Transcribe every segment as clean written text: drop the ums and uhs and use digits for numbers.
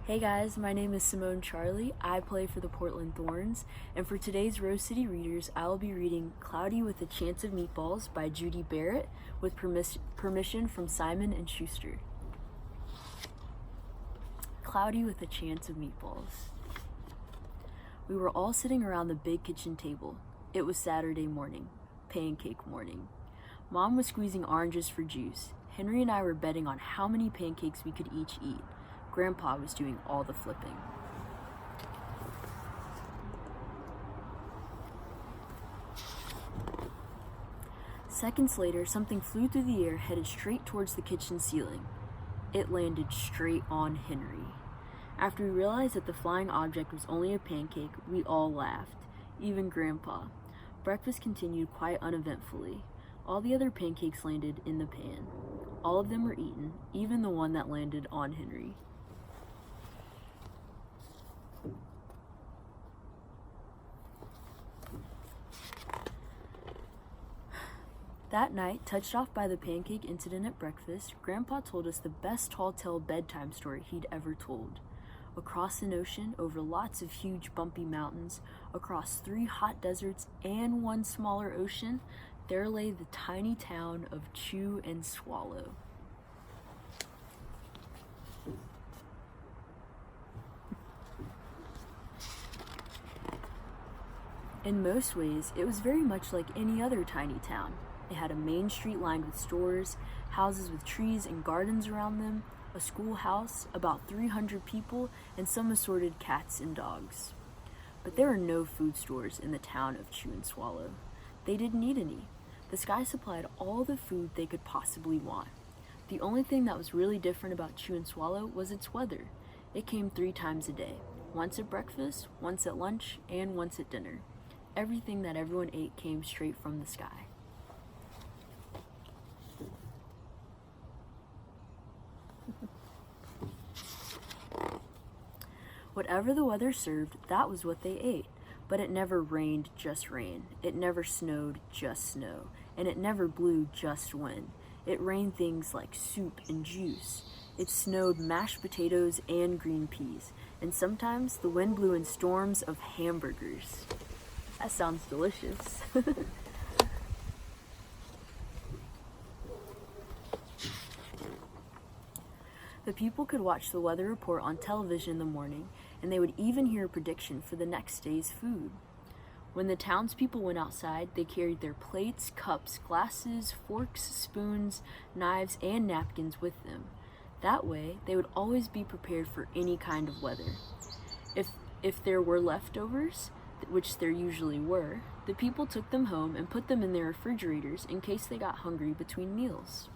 Hey guys, my name is Simone Charley. I play for the Portland Thorns, and for today's Rose City Readers, I will be reading Cloudy with a Chance of Meatballs by Judi Barrett with permission from Simon and Schulster. Cloudy with a Chance of Meatballs. We were all sitting around the big kitchen table. It was Saturday morning, pancake morning. Mom was squeezing oranges for juice. Henry and I were betting on how many pancakes we could each eat. Grandpa was doing all the flipping. Seconds later, something flew through the air, headed straight towards the kitchen ceiling. It landed straight on Henry. After we realized that the flying object was only a pancake, we all laughed, even Grandpa. Breakfast continued quite uneventfully. All the other pancakes landed in the pan. All of them were eaten, even the one that landed on Henry. That night, touched off by the pancake incident at breakfast, Grandpa told us the best tall tale bedtime story he'd ever told. Across an ocean, over lots of huge bumpy mountains, across 3 hot deserts and 1 smaller ocean, there lay the tiny town of Chew and Swallow. In most ways, it was very much like any other tiny town. It had a main street lined with stores, houses with trees and gardens around them, a schoolhouse, about 300 people, and some assorted cats and dogs. But there were no food stores in the town of Chew and Swallow. They didn't need any. The sky supplied all the food they could possibly want. The only thing that was really different about Chew and Swallow was its weather. It came 3 times a day, once at breakfast, once at lunch, and once at dinner. Everything that everyone ate came straight from the sky. Whatever the weather served, that was what they ate. But it never rained just rain. It never snowed just snow. And it never blew just wind. It rained things like soup and juice. It snowed mashed potatoes and green peas. And sometimes the wind blew in storms of hamburgers. That sounds delicious. The people could watch the weather report on television in the morning, and they would even hear a prediction for the next day's food. When the townspeople went outside, they carried their plates, cups, glasses, forks, spoons, knives, and napkins with them. That way, they would always be prepared for any kind of weather. If there were leftovers, which there usually were, the people took them home and put them in their refrigerators in case they got hungry between meals.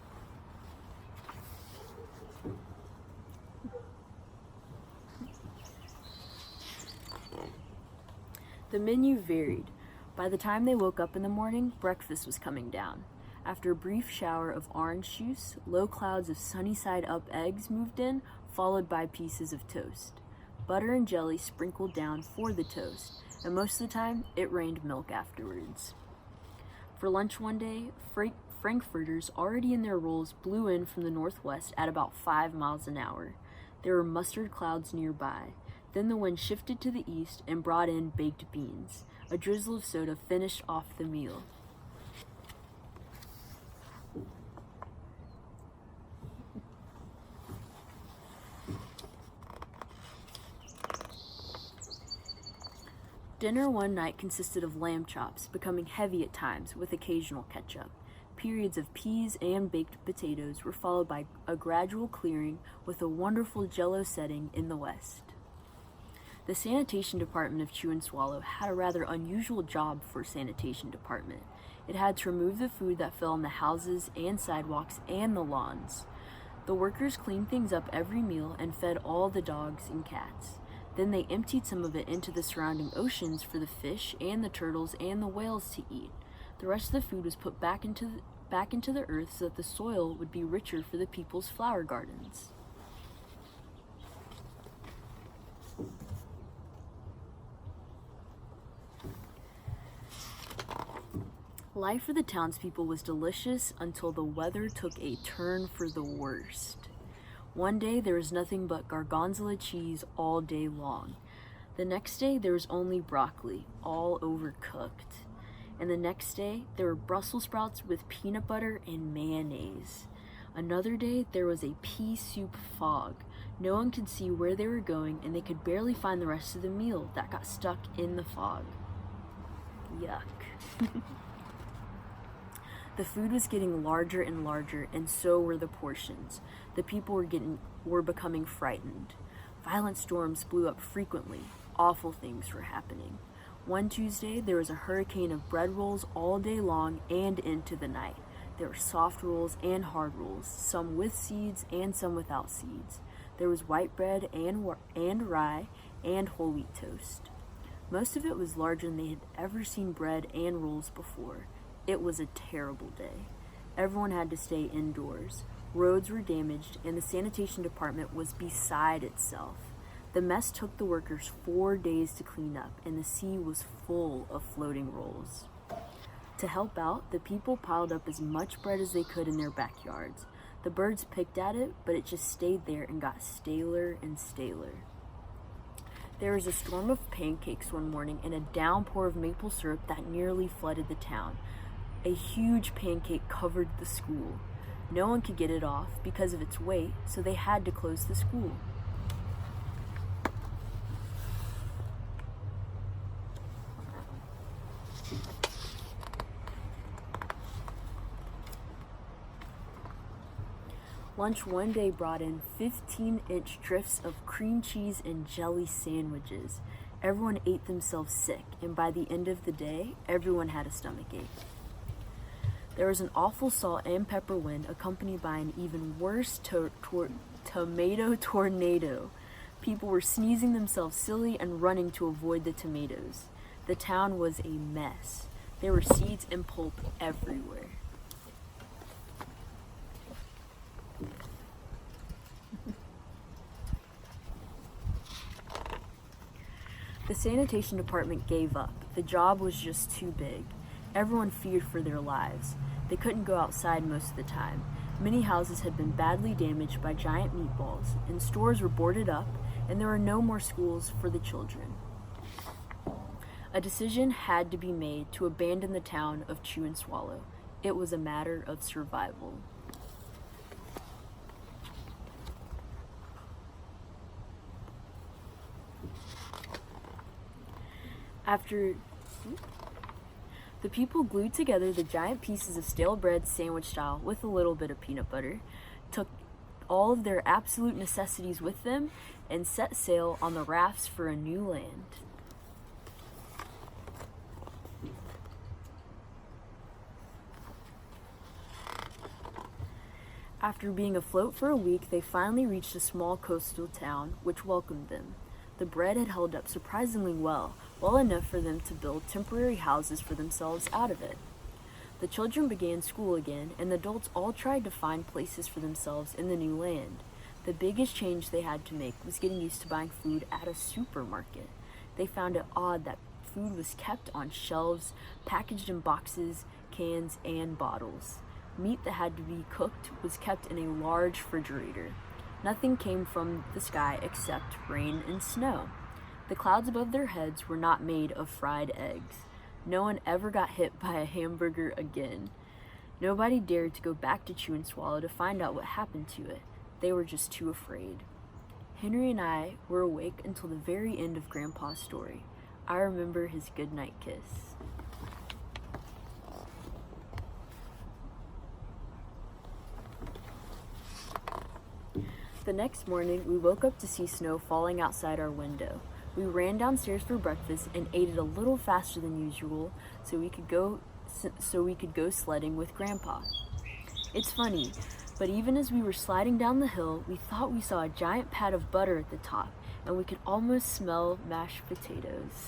The menu varied. By the time they woke up in the morning, breakfast was coming down. After a brief shower of orange juice, low clouds of sunny-side-up eggs moved in, followed by pieces of toast. Butter and jelly sprinkled down for the toast, and most of the time, it rained milk afterwards. For lunch one day, frankfurters already in their rolls blew in from the northwest at about 5 miles an hour. There were mustard clouds nearby. Then the wind shifted to the east and brought in baked beans. A drizzle of soda finished off the meal. Dinner one night consisted of lamb chops, becoming heavy at times with occasional ketchup. Periods of peas and baked potatoes were followed by a gradual clearing with a wonderful jello setting in the west. The sanitation department of Chew and Swallow had a rather unusual job for a sanitation department. It had to remove the food that fell on the houses and sidewalks and the lawns. The workers cleaned things up every meal and fed all the dogs and cats. Then they emptied some of it into the surrounding oceans for the fish and the turtles and the whales to eat. The rest of the food was put back into the earth so that the soil would be richer for the people's flower gardens. Life for the townspeople was delicious until the weather took a turn for the worst. One day there was nothing but gargonzola cheese all day long. The next day there was only broccoli, all overcooked. And the next day there were Brussels sprouts with peanut butter and mayonnaise. Another day there was a pea soup fog. No one could see where they were going, and they could barely find the rest of the meal that got stuck in the fog. Yuck. The food was getting larger and larger, and so were the portions. The people were becoming frightened. Violent storms blew up frequently. Awful things were happening. One Tuesday, there was a hurricane of bread rolls all day long and into the night. There were soft rolls and hard rolls, some with seeds and some without seeds. There was white bread and rye and whole wheat toast. Most of it was larger than they had ever seen bread and rolls before. It was a terrible day. Everyone had to stay indoors. Roads were damaged, and the sanitation department was beside itself. The mess took the workers 4 days to clean up, and the sea was full of floating rolls. To help out, the people piled up as much bread as they could in their backyards. The birds picked at it, but it just stayed there and got staler and staler. There was a storm of pancakes one morning and a downpour of maple syrup that nearly flooded the town. A huge pancake covered the school. No one could get it off because of its weight, so they had to close the school. Lunch one day brought in 15-inch drifts of cream cheese and jelly sandwiches. Everyone ate themselves sick, and by the end of the day, everyone had a stomachache. There was an awful salt and pepper wind accompanied by an even worse tomato tornado. People were sneezing themselves silly and running to avoid the tomatoes. The town was a mess. There were seeds and pulp everywhere. The sanitation department gave up. The job was just too big. Everyone feared for their lives. They couldn't go outside most of the time. Many houses had been badly damaged by giant meatballs, and stores were boarded up, and there were no more schools for the children. A decision had to be made to abandon the town of Chew and Swallow. It was a matter of survival. The people glued together the giant pieces of stale bread sandwich style with a little bit of peanut butter, took all of their absolute necessities with them, and set sail on the rafts for a new land. After being afloat for a week, they finally reached a small coastal town which welcomed them. The bread had held up surprisingly well enough for them to build temporary houses for themselves out of it. The children began school again, and the adults all tried to find places for themselves in the new land. The biggest change they had to make was getting used to buying food at a supermarket. They found it odd that food was kept on shelves, packaged in boxes, cans, and bottles. Meat that had to be cooked was kept in a large refrigerator. Nothing came from the sky except rain and snow. The clouds above their heads were not made of fried eggs. No one ever got hit by a hamburger again. Nobody dared to go back to Chew and Swallow to find out what happened to it. They were just too afraid. Henry and I were awake until the very end of Grandpa's story. I remember his goodnight kiss. The next morning, we woke up to see snow falling outside our window. We ran downstairs for breakfast and ate it a little faster than usual so we could go sledding with Grandpa. It's funny, but even as we were sliding down the hill, we thought we saw a giant pat of butter at the top, and we could almost smell mashed potatoes.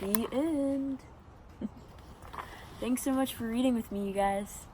The end. Thanks so much for reading with me, you guys.